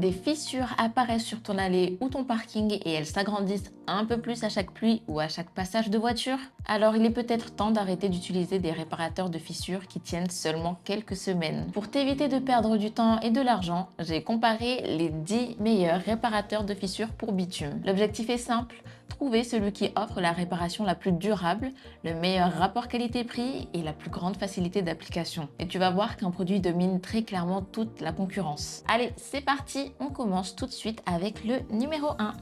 des fissures apparaissent sur ton allée ou ton parking et elles s'agrandissent un peu plus à chaque pluie ou à chaque passage de voiture? Alors il est peut-être temps d'arrêter d'utiliser des réparateurs de fissures qui tiennent seulement quelques semaines. Pour t'éviter de perdre du temps et de l'argent, j'ai comparé les 10 meilleurs réparateurs de fissures pour bitume. L'objectif est simple, trouver celui qui offre la réparation la plus durable, le meilleur rapport qualité-prix et la plus grande facilité d'application. Et tu vas voir qu'un produit domine très clairement toute la concurrence. Allez, c'est parti, on commence tout de suite avec le numéro 1.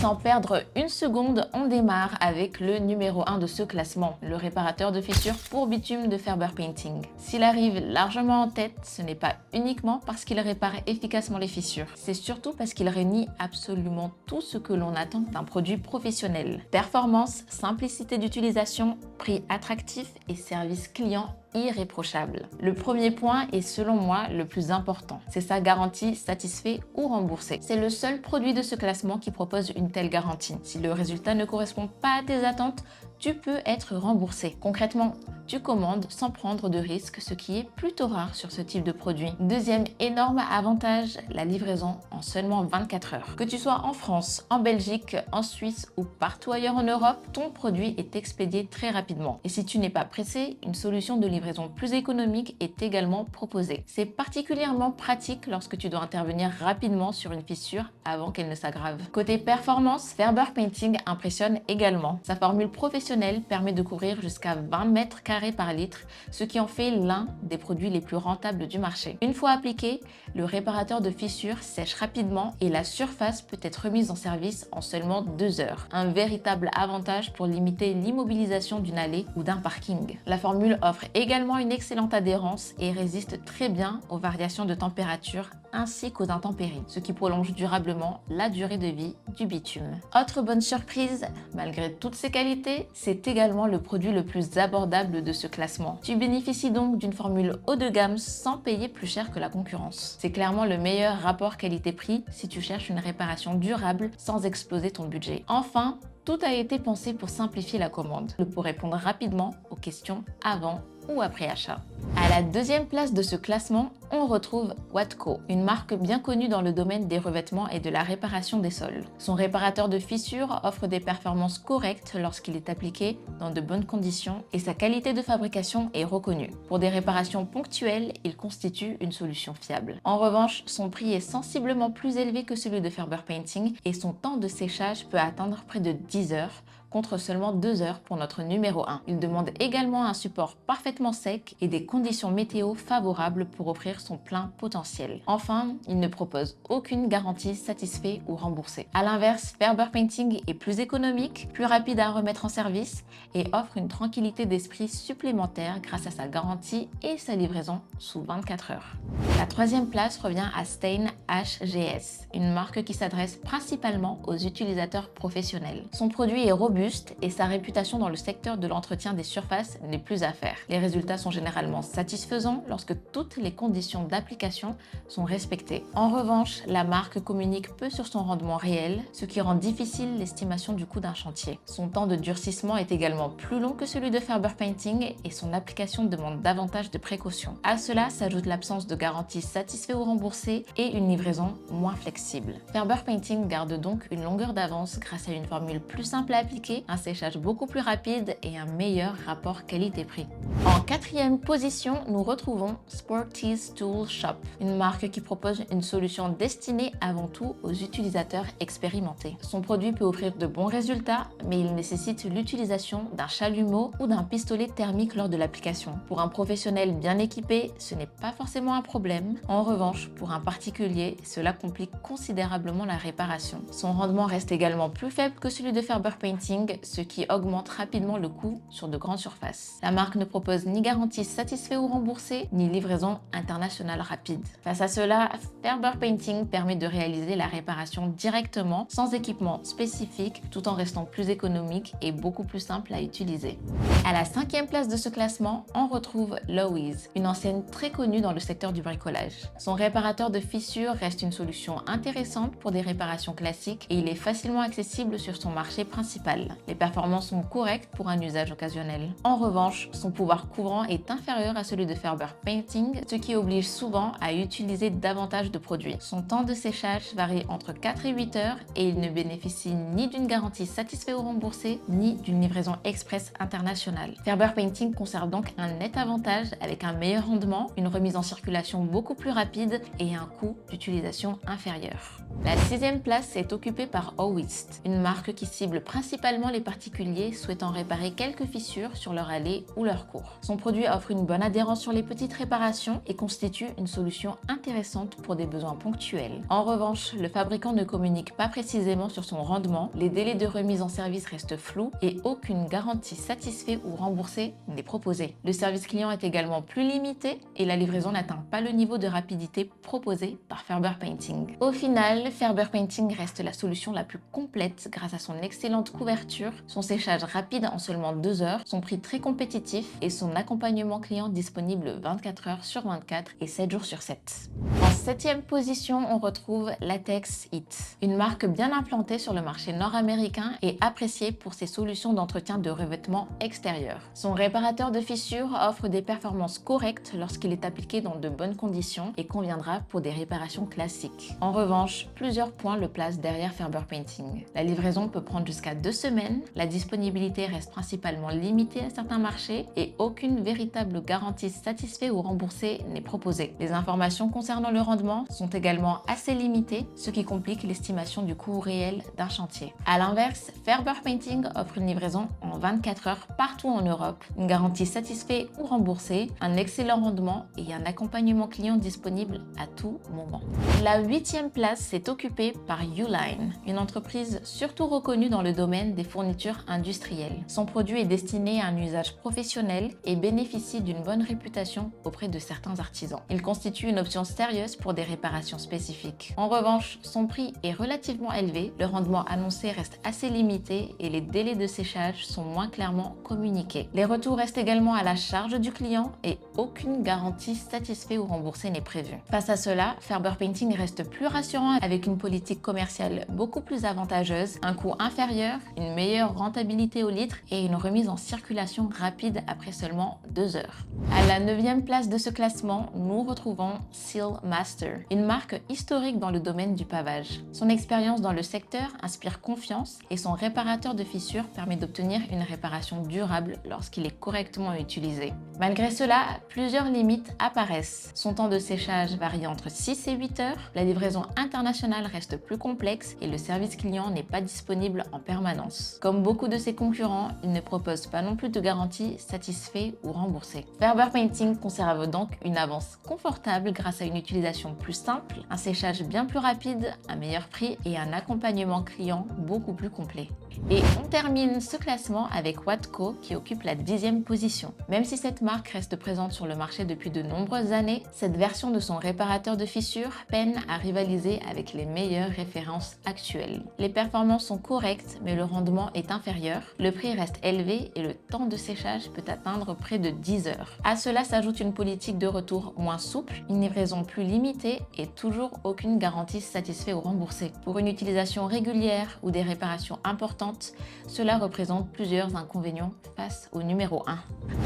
Sans perdre une seconde, on démarre avec le numéro 1 de ce classement, le réparateur de fissures pour bitume de Ferber Painting. S'il arrive largement en tête, ce n'est pas uniquement parce qu'il répare efficacement les fissures, c'est surtout parce qu'il réunit absolument tout ce que l'on attend d'un produit professionnel. Performance, simplicité d'utilisation, prix attractif et service client irréprochable. Le premier point est selon moi le plus important, c'est sa garantie satisfait ou remboursé. C'est le seul produit de ce classement qui propose une telle garantie. Si le résultat ne correspond pas à tes attentes, tu peux être remboursé. Concrètement, tu commandes sans prendre de risque, ce qui est plutôt rare sur ce type de produit. Deuxième énorme avantage, la livraison en seulement 24 heures. Que tu sois en France, en Belgique, en Suisse ou partout ailleurs en Europe, ton produit est expédié très rapidement. Et si tu n'es pas pressé, une solution de livraison plus économique est également proposée. C'est particulièrement pratique lorsque tu dois intervenir rapidement sur une fissure avant qu'elle ne s'aggrave. Côté performance, Ferber Painting impressionne également. Sa formule professionnelle permet de couvrir jusqu'à 20 mètres carrés par litre, ce qui en fait l'un des produits les plus rentables du marché. Une fois appliqué, le réparateur de fissures sèche rapidement et la surface peut être remise en service en seulement 2 heures. Un véritable avantage pour limiter l'immobilisation d'une allée ou d'un parking. La formule offre également une excellente adhérence et résiste très bien aux variations de température ainsi qu'aux intempéries, ce qui prolonge durablement la durée de vie du bitume. Autre bonne surprise, malgré toutes ses qualités, c'est également le produit le plus abordable de ce classement. Tu bénéficies donc d'une formule haut de gamme sans payer plus cher que la concurrence. C'est clairement le meilleur rapport qualité-prix si tu cherches une réparation durable sans exploser ton budget. Enfin, tout a été pensé pour simplifier la commande, pour répondre rapidement aux questions avant ou après achat. À la deuxième place de ce classement, on retrouve Watco, une marque bien connue dans le domaine des revêtements et de la réparation des sols. Son réparateur de fissures offre des performances correctes lorsqu'il est appliqué dans de bonnes conditions et sa qualité de fabrication est reconnue. Pour des réparations ponctuelles, il constitue une solution fiable. En revanche, son prix est sensiblement plus élevé que celui de Ferber Painting et son temps de séchage peut atteindre près de 10 heures, contre seulement 2 heures pour notre numéro 1. Il demande également un support parfaitement sec et des conditions météo favorables pour offrir son plein potentiel. Enfin, il ne propose aucune garantie satisfait ou remboursée. A l'inverse, Ferber Painting est plus économique, plus rapide à remettre en service et offre une tranquillité d'esprit supplémentaire grâce à sa garantie et sa livraison sous 24 heures. La troisième place revient à Stain HGS, une marque qui s'adresse principalement aux utilisateurs professionnels. Son produit est robuste et sa réputation dans le secteur de l'entretien des surfaces n'est plus à faire. Les résultats sont généralement satisfaisants lorsque toutes les conditions d'application sont respectées. En revanche, la marque communique peu sur son rendement réel, ce qui rend difficile l'estimation du coût d'un chantier. Son temps de durcissement est également plus long que celui de Ferber Painting et son application demande davantage de précautions. À cela s'ajoute l'absence de garantie satisfait ou remboursée et une livraison moins flexible. Ferber Painting garde donc une longueur d'avance grâce à une formule plus simple à appliquer, un séchage beaucoup plus rapide et un meilleur rapport qualité-prix. En quatrième position, nous retrouvons Sporties Tool Shop, une marque qui propose une solution destinée avant tout aux utilisateurs expérimentés. Son produit peut offrir de bons résultats, mais il nécessite l'utilisation d'un chalumeau ou d'un pistolet thermique lors de l'application. Pour un professionnel bien équipé, ce n'est pas forcément un problème. En revanche, pour un particulier, cela complique considérablement la réparation. Son rendement reste également plus faible que celui de Ferber Painting, ce qui augmente rapidement le coût sur de grandes surfaces. La marque ne propose ni garantie satisfait ou remboursée, ni livraison internationale rapide. Face à cela, Ferber Painting permet de réaliser la réparation directement, sans équipement spécifique, tout en restant plus économique et beaucoup plus simple à utiliser. À la cinquième place de ce classement, on retrouve Lowe's, une enseigne très connue dans le secteur du bricolage. Son réparateur de fissures reste une solution intéressante pour des réparations classiques et il est facilement accessible sur son marché principal. professionnel. Les performances sont correctes pour un usage occasionnel. En revanche, son pouvoir couvrant est inférieur à celui de Ferber Painting, ce qui oblige souvent à utiliser davantage de produits. Son temps de séchage varie entre 4 et 8 heures et il ne bénéficie ni d'une garantie satisfait ou remboursée, ni d'une livraison express internationale. Ferber Painting conserve donc un net avantage avec un meilleur rendement, une remise en circulation beaucoup plus rapide et un coût d'utilisation inférieur. La 6e place est occupée par Owist, une marque qui cible principalement les particuliers souhaitant réparer quelques fissures sur leur allée ou leur cours. Son produit offre une bonne adhérence sur les petites réparations et constitue une solution intéressante pour des besoins ponctuels. En revanche, le fabricant ne communique pas précisément sur son rendement, les délais de remise en service restent flous et aucune garantie satisfait ou remboursée n'est proposée. Le service client est également plus limité et la livraison n'atteint pas le niveau de rapidité proposé par Ferber Painting. Au final, Ferber Painting reste la solution la plus complète grâce à son excellente couverture, son séchage rapide en seulement 2 heures, son prix très compétitif et son accompagnement client disponible 24 heures sur 24 et 7 jours sur 7. En 7e position, on retrouve Latex It, une marque bien implantée sur le marché nord-américain et appréciée pour ses solutions d'entretien de revêtement extérieur. Son réparateur de fissures offre des performances correctes lorsqu'il est appliqué dans de bonnes conditions et conviendra pour des réparations classiques. En revanche, plusieurs points le placent derrière Ferber Painting. La livraison peut prendre jusqu'à 2 semaines, la disponibilité reste principalement limitée à certains marchés et aucune véritable garantie satisfaite ou remboursée n'est proposée. Les informations concernant le rendement sont également assez limitées, ce qui complique l'estimation du coût réel d'un chantier. A l'inverse, Ferber Painting offre une livraison en 24 heures partout en Europe, une garantie satisfaite ou remboursée, un excellent rendement et un accompagnement client disponible à tout moment. La 8e place est occupée par Uline, une entreprise surtout reconnue dans le domaine des fournitures industrielles. Son produit est destiné à un usage professionnel et bénéficie d'une bonne réputation auprès de certains artisans. Il constitue une option sérieuse pour des réparations spécifiques. En revanche, son prix est relativement élevé, le rendement annoncé reste assez limité et les délais de séchage sont moins clairement communiqués. Les retours restent également à la charge du client et aucune garantie satisfaite ou remboursée n'est prévue. Face à cela, Ferber Painting reste plus rassurant avec une politique commerciale beaucoup plus avantageuse, un coût inférieur, une meilleure rentabilité au litre et une remise en circulation rapide après seulement 2 heures. À la 9e place de ce classement, nous retrouvons Seal Master, une marque historique dans le domaine du pavage. Son expérience dans le secteur inspire confiance et son réparateur de fissures permet d'obtenir une réparation durable lorsqu'il est correctement utilisé. Malgré cela, plusieurs limites apparaissent. Son temps de séchage varie entre 6 et 8 heures, la livraison internationale reste plus complexe et le service client n'est pas disponible en permanence. Comme beaucoup de ses concurrents, il ne propose pas non plus de garantie satisfaite ou remboursée. Ferber Painting conserve donc une avance confortable grâce à une utilisation plus simple, un séchage bien plus rapide, un meilleur prix et un accompagnement client beaucoup plus complet. Et on termine ce classement avec Watco qui occupe la 10e position. Même si cette marque reste présente sur le marché depuis de nombreuses années, cette version de son réparateur de fissures peine à rivaliser avec les meilleures références actuelles. Les performances sont correctes mais le rendement est inférieur, le prix reste élevé et le temps de séchage peut atteindre près de 10 heures. À cela s'ajoute une politique de retour moins souple, une livraison plus limitée et toujours aucune garantie satisfaite ou remboursée. Pour une utilisation régulière ou des réparations importantes, cela représente plusieurs inconvénients face au numéro 1.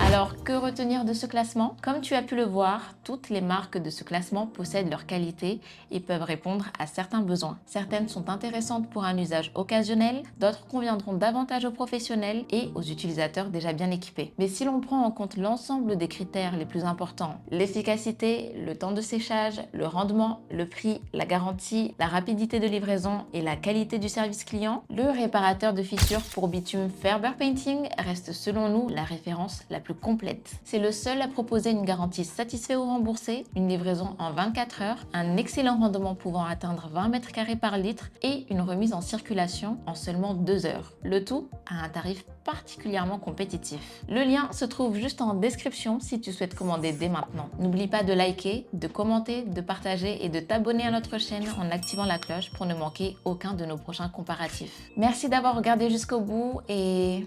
Alors, que retenir de ce classement? Comme tu as pu le voir, toutes les marques de ce classement possèdent leurs qualités et peuvent répondre à certains besoins. Certaines sont intéressantes pour un usage occasionnel, d'autres conviendront davantage aux professionnels et aux utilisateurs déjà bien équipés. Mais si l'on prend en compte l'ensemble des critères les plus importants, l'efficacité, le temps de séchage, le rendement, le prix, la garantie, la rapidité de livraison et la qualité du service client, le réparateur de fissures pour bitume Ferber Painting reste selon nous la référence la plus complète. C'est le seul à proposer une garantie satisfaite ou remboursée, une livraison en 24 heures, un excellent rendement pouvant atteindre 20 mètres carrés par litre et une remise en circulation en seulement 2 heures. Le tout à un tarif particulièrement compétitif. Le lien se trouve juste en description si tu souhaites commander dès maintenant. N'oublie pas de liker, de commenter, de partager et de t'abonner à notre chaîne en activant la cloche pour ne manquer aucun de nos prochains comparatifs. Merci d'avoir regardé jusqu'au bout et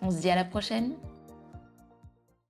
on se dit à la prochaine.